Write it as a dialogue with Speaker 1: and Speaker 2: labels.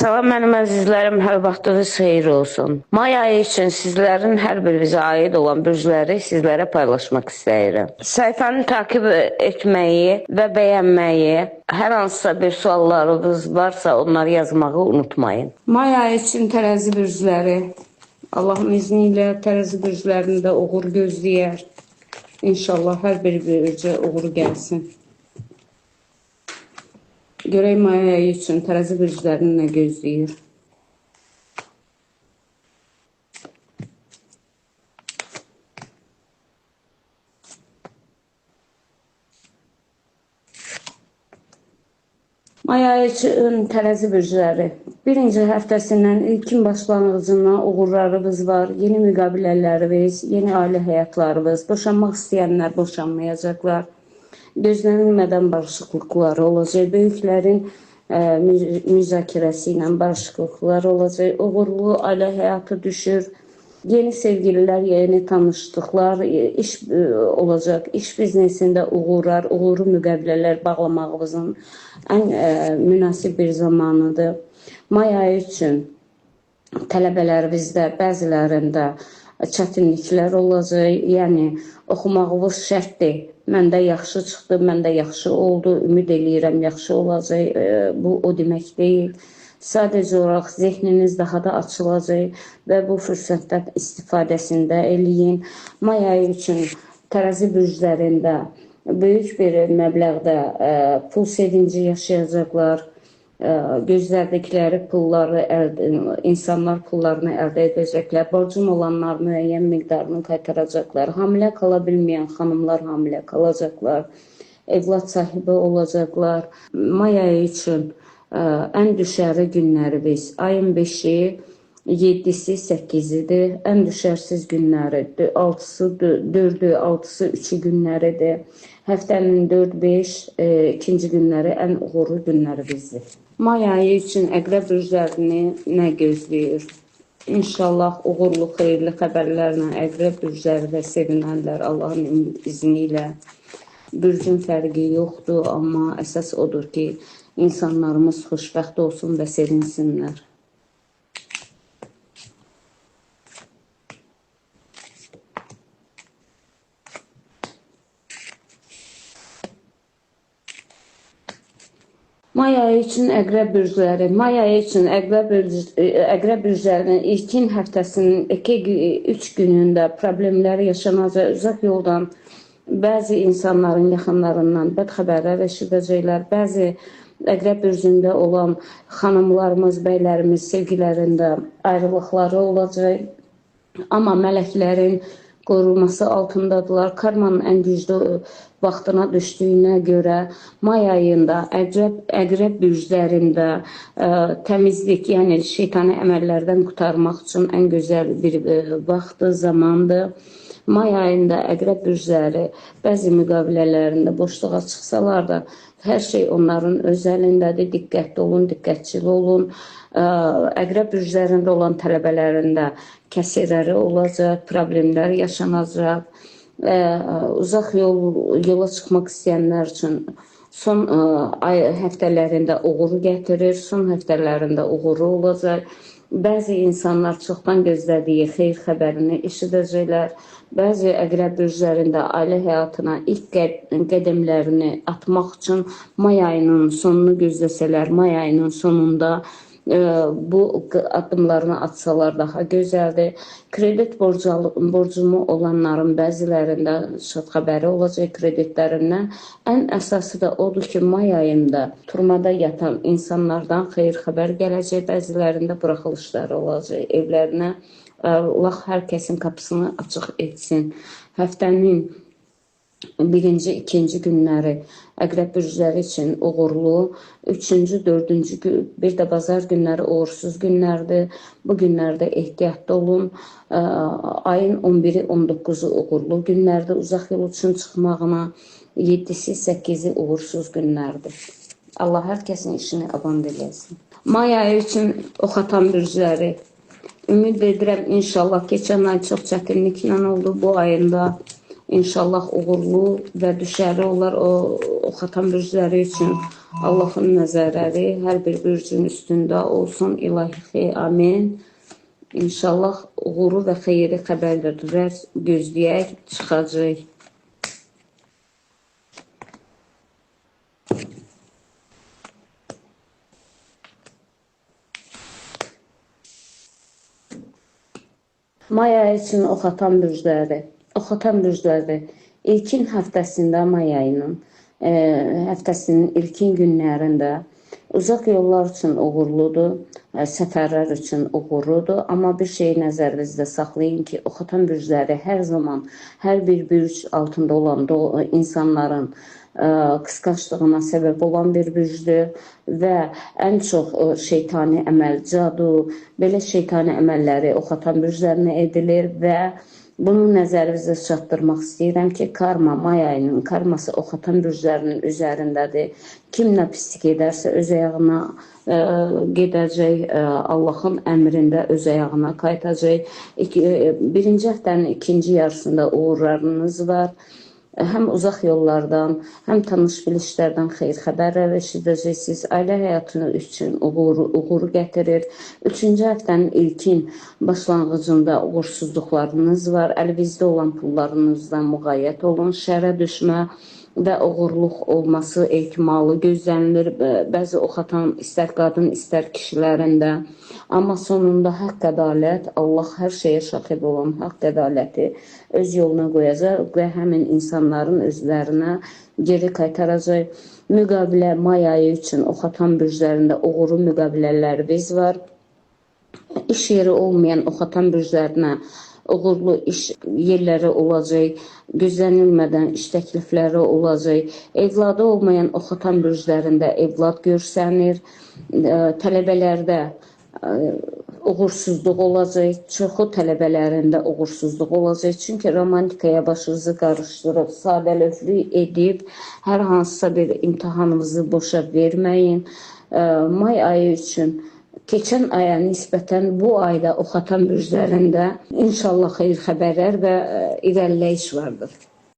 Speaker 1: Salam mənim əzizlərim, hər vaxtınız xeyir olsun. May ayı üçün sizlərin hər birinizə aid olan bürcləri sizlərə paylaşmaq istəyirəm. Səhifəni takib etməyi və bəyənməyi, hər hansısa bir suallarınız varsa onları yazmağı unutmayın. May ayı üçün tərəzi bürcləri, Allahın izni ilə tərəzi bürclərində uğur gözləyər. İnşallah hər bir bürcə uğur gəlsin. Görək may ayı üçün tərəzi bürclərini nə gözləyir. May ayı üçün tərəzi bürcləri. Birinci həftəsindən ilkin başlanğıcından uğurlarınız var. Yeni müqavilələriniz, yeni ailə həyatlarınız, boşanmaq istəyənlər boşanmayacaqlar. Gözlənilmədən barışıqlıqlar olacaq, böyüklərin müzakirəsi ilə barışıqlıqlar olacaq, uğurlu ailə həyatı düşür, yeni sevgililər, yeni tanışlıqlar, iş olacaq, iş biznesində uğurlar, uğurlu müqavilələr bağlamağımızın ən münasib bir zamanıdır. May ayı üçün tələbələrimizdə bəzilərində çətinliklər olacaq, yəni oxumağınız şərtdir. Məndə yaxşı çıxdı, məndə yaxşı oldu, ümid eləyirəm, yaxşı olacaq. Bu o demək deyil. Sadəcə olaraq zehniniz daha da açılacaq və bu fürsətdən istifadəsində eləyin. May ayı üçün tərəzi bürclərində böyük bir məbləğdə pul sevinci yaşayacaqlar. Gözlərdikləri pulları, insanlar pullarını əldə edəcəklər. Borcum olanlar müəyyən miqdarını qaytaracaqlar. Hamilə qala bilməyən xanımlar hamilə qalacaqlar. Evlad sahibi olacaqlar. May ayı üçün ən düşərli günlərimiz ayın 5-i, 7-si, 8-idir. Ən düşərsiz günləri 6-sı, 4-ü, 6-sı, 3-ü günləridir. Həftənin 4-5 ikinci günləri ən uğurlu günlərimizdir. May ayı üçün əqrəb bürclərini nə gözləyir? İnşallah uğurlu, xeyirli xəbərlərlə əqrəb bürcləri də sevinərlər Allahın izni ilə. Bürcün fərqi yoxdur, amma əsas odur ki, insanlarımız xoşbəxt olsun və sevinsinlər. May ayı üçün əqrəb bürcləri. May ayı üçün əqrəb bürclərinin ilkin həftəsinin 2-3 günündə problemləri yaşanacaq. Uzaq yoldan bəzi insanların yaxınlarından bədxəbərlər eşidəcəklər. Bəzi əqrəb bürcündə olan xanımlarımız, bəylərimiz sevgilərində ayrılıqları olacaq. Amma mələklərin qorunması altındadılar. Karmanın ən güclü vaxtına düşdüyünə görə may ayında əqrəb bürclərində təmizlik, yəni şeytani əməllərdən qurtarmaq üçün ən gözəl bir vaxtdır, zamandır. May ayında əqrəb bürcləri bəzi müqavilələrində boşluğa çıxsalar da hər şey onların öz əlindədir. Diqqətli olun, diqqətçili olun. Əqrəb bürclərində olan tələbələrində kəsirləri olacaq, problemlər yaşanacaq. Uzaq yola çıxmaq istəyənlər üçün son həftələrində uğuru gətirir, son həftələrində uğuru olacaq. Bəzi insanlar çoxdan gözlədiyi xeyir xəbərini eşidəcəklər. Bəzi əqrəb bürclərində ailə həyatına ilk qədəmlərini atmaq üçün may ayının sonunu gözləsələr, may ayının sonunda bu addımlarını atsalar daha gözəldir. Kredit borcumu olanların bəzilərində şad xəbəri olacaq kreditlərindən. Ən əsası da odur ki, may ayında turmada yatan insanlardan xeyir xəbər gələcək. Bəzilərində buraxılışları olacaq evlərinə. Allah hər kəsin qapısını açıq etsin. Həftənin birinci, ikinci günləri əqrəb bürcləri üçün uğurlu, üçüncü, dördüncü gün, bir də bazar günləri uğursuz günlərdir. Bu günlərdə ehtiyatlı olun. Ayın 11-i, 19-u uğurlu günlərdir. Uzaq yol üçün çıxmağına 7-si, 8-i uğursuz günlərdir. Allah hər kəsin işini aband eləsin. May ayı üçün ox atan bürcləri. Ümid edirəm, inşallah keçən ay çox çətinliklə oldu. Bu ayında İnşallah uğurlu və düşərli olar o ox atan bürcləri üçün. Allahın nəzərləri hər bir bürcün üstündə olsun. İlahi, amin. İnşallah uğuru və xeyri xəbərlər gözləyək, çıxacaq. May ayı üçün oxatan bürcləri ilkin həftəsində may ayının həftəsinin ilkin günlərində uzaq yollar üçün uğurludur, səfərlər üçün uğurludur. Amma bir şeyi nəzərinizdə saxlayın ki, oxatan bürcləri hər zaman hər bir bürc altında olan insanların qısqanclığına səbəb olan bir bürcdür və ən çox şeytani əməl, cadu, belə şeytani əməlləri oxatan bürclərinə edilir və bunu nəzərinizə çatdırmaq istəyirəm ki, karma, may ayının karması oxatan bürclərinin üzərindədir. Kim nə pislik edərsə öz ayağına gedəcək, Allahın əmrində öz ayağına qayıtacaq. Birinci həftənin ikinci yarısında uğurlarınız var. Həm uzaq yollardan, həm tanış bilişlərdən xeyir xəbərlər eşidəcəksiniz. Ailə həyatı üçün uğuru gətirir. Üçüncü həftənin ilkin başlanğıcında uğursuzluqlarınız var. Əlinizdə olan pullarınızdan müğayyət olun. Şərə düşmə və uğurluq olması ehtimalı gözlənilir. Bəzi oxatan istər qadın, istər kişilərində. Amma sonunda haqq ədalət, Allah hər şeyə şahid olan haqq ədaləti öz yoluna qoyacaq və həmin insanların özlərinə geri qaytaracaq. Müqavilə may ayı üçün oxatan bürclərində uğurlu müqavilələrimiz var. İş yeri olmayan oxatan bürclərinə uğurlu iş yerləri olacaq, gözlənilmədən iş təklifləri olacaq. Evladı olmayan oxatan bürclərində evlad görsənir. Tələbələrdə uğursuzluq olacaq, çoxu tələbələrində uğursuzluq olacaq. Çünki romantikaya başınızı qarışdırıb, sadəlövhlük edib, hər hansısa bir imtahanınızı boşa verməyin. May ayı üçün keçən aya nisbətən bu ayda oxatan bürclərində inşallah xeyir xəbərlər və irəliləyiş vardır.